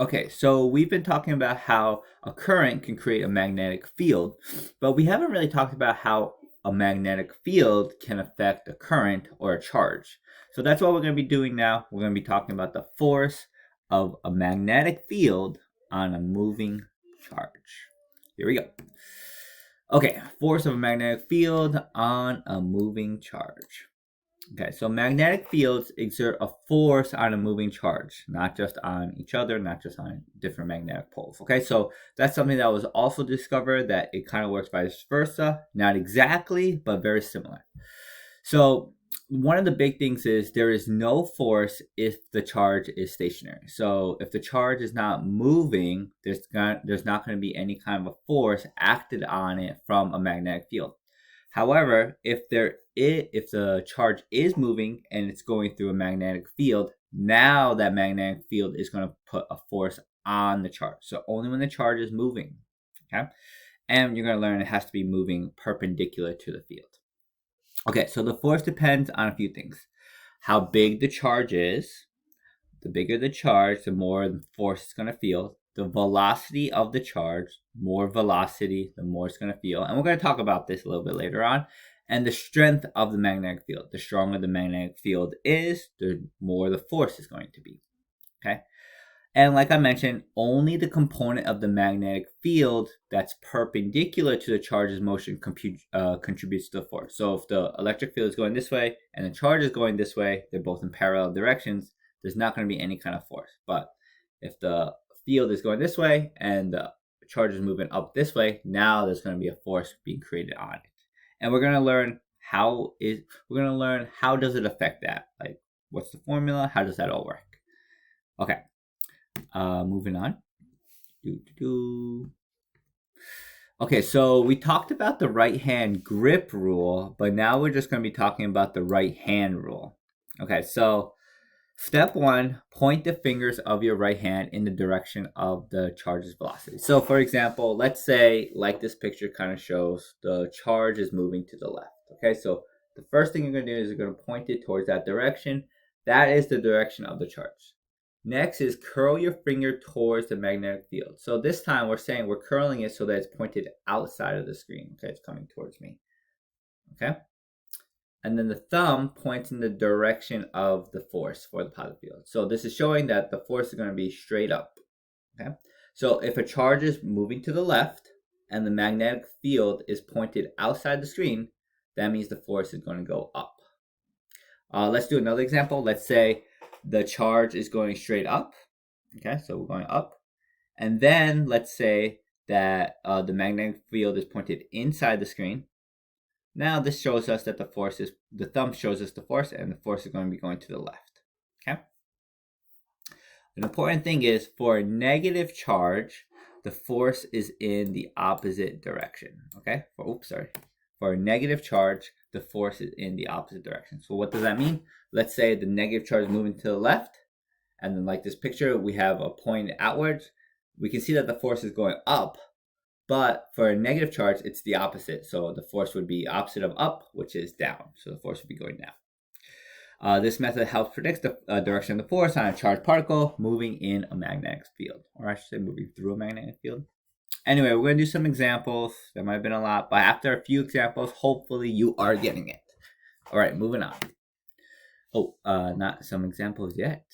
Okay, so we've been talking about how a current can create a magnetic field, but we haven't really talked about how a magnetic field can affect a current or a charge. So that's what we're going to be doing now. We're going to be talking about the force of a magnetic field on a moving charge. Here we go. Okay, force of a magnetic field on a moving charge. Okay, so magnetic fields exert a force on a moving charge, not just on each other, not just on different magnetic poles. Okay, so that's something that was also discovered, that it kind of works vice versa. Not exactly, but very similar. So one of the big things is there is no force if the charge is stationary. So if the charge is not moving, there's not going to be any kind of a force acted on it from a magnetic field. However, if the charge is moving and it's going through a magnetic field, now that magnetic field is going to put a force on the charge. So only when the charge is moving, okay? And you're going to learn it has to be moving perpendicular to the field. Okay, so the force depends on a few things. How big the charge is. The bigger the charge, the more force it's going to feel. The velocity of the charge, more velocity, the more it's going to feel. And we're going to talk about this a little bit later on. And the strength of the magnetic field. The stronger the magnetic field is, the more the force is going to be. Okay? And like I mentioned, only the component of the magnetic field that's perpendicular to the charge's motion contributes to the force. So if the electric field is going this way and the charge is going this way, they're both in parallel directions, there's not going to be any kind of force. But if the field is going this way and the charge is moving up this way, now there's going to be a force being created on it. And we're going to learn how does it affect that? Like, what's the formula? How does that all work? Okay. Moving on. Okay, so we talked about the right hand grip rule, but now we're just going to be talking about the right hand rule. Okay, so step 1, point the fingers of your right hand in the direction of the charge's velocity. So for example, let's say, like this picture kind of shows, the charge is moving to the left. Okay, so the first thing you're going to do is you're going to point it towards that direction. That is the direction of the charge. Next is curl your finger towards the magnetic field. So this time we're saying we're curling it so that it's pointed outside of the screen. Okay, it's coming towards me. Okay. And then the thumb points in the direction of the force for the positive field. So this is showing that the force is going to be straight up. Okay. So if a charge is moving to the left and the magnetic field is pointed outside the screen, that means the force is going to go up. Let's do another example. Let's say the charge is going straight up. Okay, so we're going up. And then let's say that the magnetic field is pointed inside the screen. Now this shows us that the thumb shows us the force, and the force is going to be going to the left. Okay. An important thing is, for a negative charge, the force is in the opposite direction. Okay. For a negative charge, the force is in the opposite direction. So what does that mean? Let's say the negative charge is moving to the left, and then like this picture, we have a point outwards. We can see that the force is going up, but for a negative charge, it's the opposite. So the force would be opposite of up, which is down. So the force would be going down. This method helps predict the direction of the force on a charged particle moving in a magnetic field, or I should say moving through a magnetic field. Anyway, we're going to do some examples. There might have been a lot, but after a few examples, hopefully you are getting it. All right, moving on. Not some examples yet.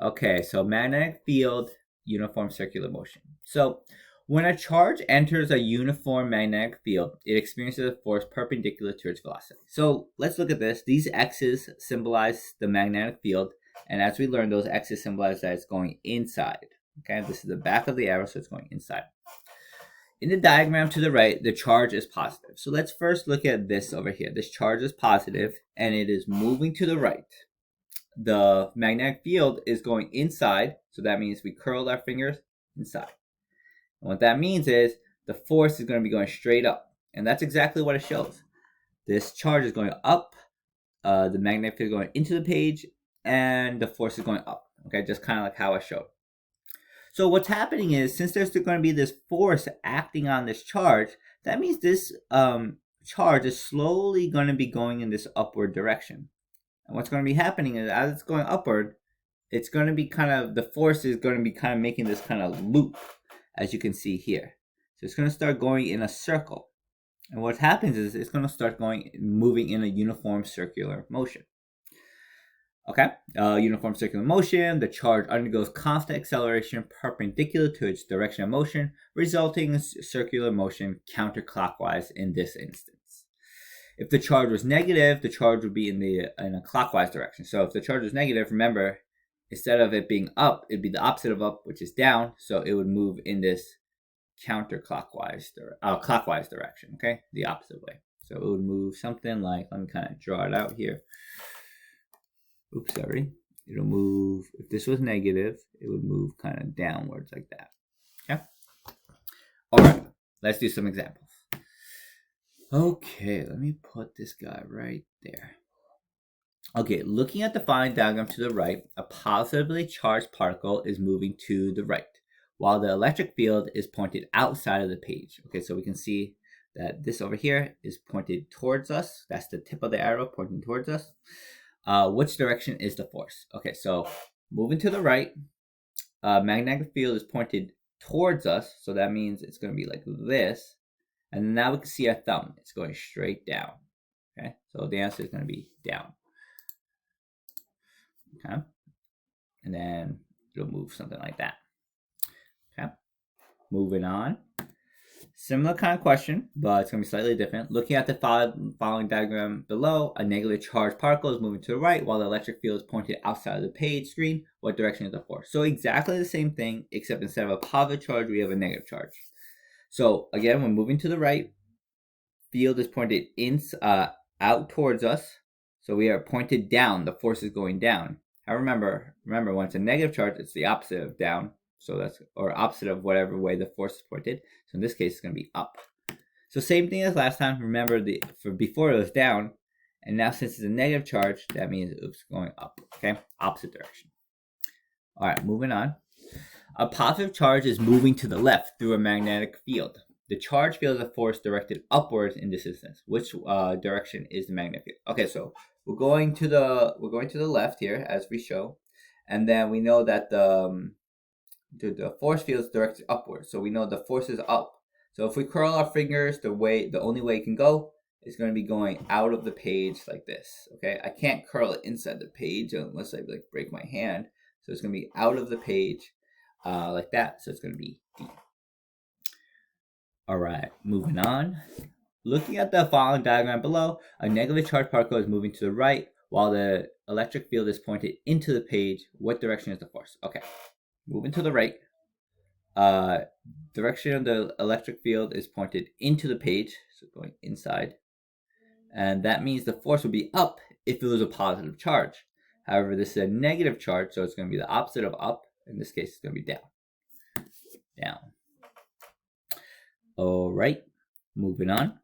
Okay, so magnetic field, uniform circular motion. So when a charge enters a uniform magnetic field, it experiences a force perpendicular to its velocity. So let's look at this. These X's symbolize the magnetic field, and as we learned, those X's symbolize that it's going inside. Okay, this is the back of the arrow, so it's going inside. In the diagram to the right, the charge is positive. So let's first look at this over here. This charge is positive, and it is moving to the right. The magnetic field is going inside, so that means we curled our fingers inside. And what that means is the force is going to be going straight up, and that's exactly what it shows. This charge is going up, the magnetic field is going into the page, and the force is going up. Okay, just kind of like how I showed. So what's happening is, since there's going to be this force acting on this charge, that means this charge is slowly going to be going in this upward direction. And what's going to be happening is, as it's going upward, it's going to be kind of, the force is going to be kind of making this kind of loop, as you can see here. So it's going to start going in a circle. And what happens is it's going to start moving in a uniform circular motion. Okay, uniform circular motion, the charge undergoes constant acceleration perpendicular to its direction of motion, resulting in circular motion counterclockwise in this instance. If the charge was negative, the charge would be in a clockwise direction. So if the charge was negative, remember, instead of it being up, it'd be the opposite of up, which is down. So it would move in this counterclockwise, clockwise direction, okay? The opposite way. So it would move something like, let me kind of draw it out here. Oops, sorry. It'll move, if this was negative, it would move kind of downwards like that. Okay? All right, let's do some examples. Okay, let me put this guy right there. Okay, looking at the following diagram to the right, a positively charged particle is moving to the right, while the electric field is pointed outside of the page. Okay, so we can see that this over here is pointed towards us. That's the tip of the arrow pointing towards us. Which direction is the force? Okay, so moving to the right, magnetic field is pointed towards us, so that means it's going to be like this. And now we can see our thumb. It's going straight down. Okay, so the answer is going to be down. Okay, and then it'll move something like that. Okay, moving on. Similar kind of question, but it's going to be slightly different. Looking at the following diagram below, a negative charged particle is moving to the right while the electric field is pointed outside of the page screen. What direction is the force? So exactly the same thing, except instead of a positive charge, we have a negative charge. So again, when moving to the right, field is pointed out towards us. So we are pointed down. The force is going down. I remember when it's a negative charge, it's the opposite of down. So that's, or opposite of whatever way the force is pointed. So in this case, it's going to be up. So same thing as last time. Remember, for before it was down, and now since it's a negative charge, that means it's going up. Okay, opposite direction. All right, moving on. A positive charge is moving to the left through a magnetic field. The charge feels a force directed upwards in this instance. Which direction is the magnetic field? Okay, so we're going to the left here as we show, and then we know that the force field is directed upwards, so we know the force is up. So if we curl our fingers, the only way it can go is going to be going out of the page like this. Okay, I can't curl it inside the page unless I like break my hand. So it's going to be out of the page like that. So it's going to be D. All right, moving on. Looking at the following diagram below, a negative charged particle is moving to the right while the electric field is pointed into the page. What direction is the force? Okay, moving to the right. Direction of the electric field is pointed into the page, so going inside. And that means the force would be up if it was a positive charge. However, this is a negative charge, so it's going to be the opposite of up. In this case, it's going to be down. Down. All right, moving on.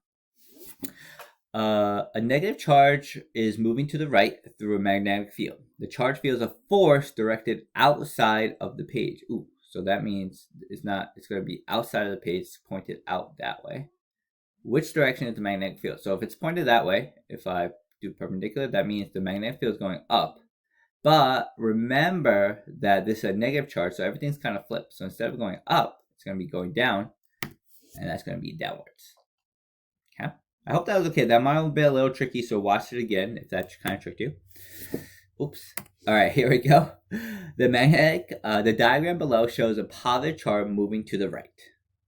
A negative charge is moving to the right through a magnetic field. The charge feels a force directed outside of the page. Ooh, so that means it's going to be outside of the page, pointed out that way. Which direction is the magnetic field? So if it's pointed that way, if I do perpendicular, that means the magnetic field is going up. But remember that this is a negative charge, so everything's kind of flipped. So instead of going up, it's going to be going down, and that's going to be downwards. Okay. I hope that was okay. That might have been a little tricky, so watch it again if that kind of tricked you. Oops. All right, here we go. The diagram below shows a positive charge moving to the right,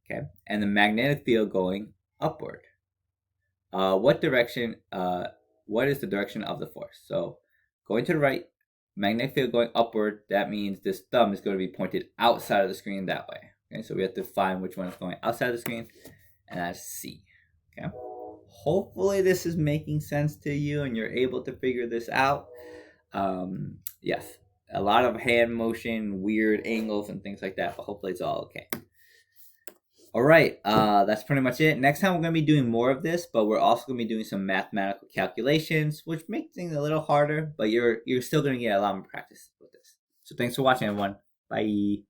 okay, and the magnetic field going upward. What is the direction of the force? So going to the right, magnetic field going upward, that means this thumb is going to be pointed outside of the screen that way. Okay, so we have to find which one is going outside of the screen, and that's C. Okay. Hopefully this is making sense to you and you're able to figure this out. Yes, a lot of hand motion, weird angles and things like that, but hopefully it's all okay. All right, that's pretty much it. Next time we're going to be doing more of this, but we're also going to be doing some mathematical calculations, which make things a little harder, but you're still going to get a lot more practice with this. So thanks for watching, everyone. Bye.